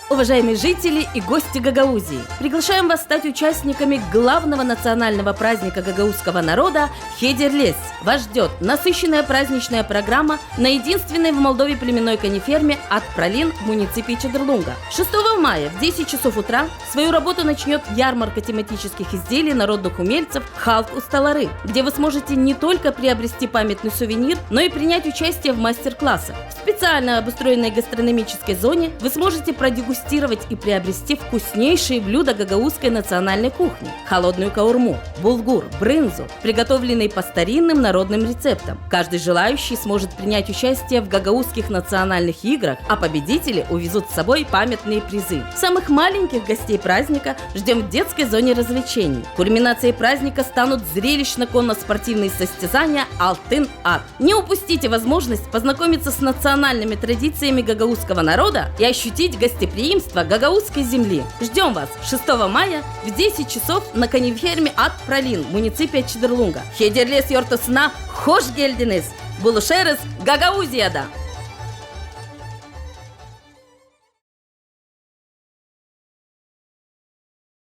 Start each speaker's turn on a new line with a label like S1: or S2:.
S1: Уважаемые жители и гости Гагаузии, приглашаем вас стать участниками главного национального праздника гагаузского народа Хедерлес. Вас ждет насыщенная праздничная программа на единственной в Молдове племенной кониферме от Пролин в муниципии Чедрлунга. 6 мая в 10 часов утра свою работу начнет ярмарка тематических изделий народных умельцев «Халк у Столары», где вы сможете не только приобрести памятный сувенир, но и принять участие в мастер-классах. В специально обустроенной гастрономической зоне вы сможете продегустировать и приобрести вкуснейшие блюда гагаузской национальной кухни: холодную каурму, булгур, брынзу, приготовленные по старинным народным рецептам. Каждый желающий сможет принять участие в гагаузских национальных играх, а победители увезут с собой памятные призы. Самых маленьких гостей праздника ждем в детской зоне развлечений. Кульминацией праздника станут зрелищно-конно-спортивные состязания «Алтын-Ат». Не упустите возможность познакомиться с национальными традициями гагаузского народа и ощутить гостеприимство гагаузской земли. Ждем вас 6 мая в 10 часов на кониферме от Пролин, муниципия Чедрлунга. Хедерлес йортосына хош гелдинез. Булышерыз Гагаузияда.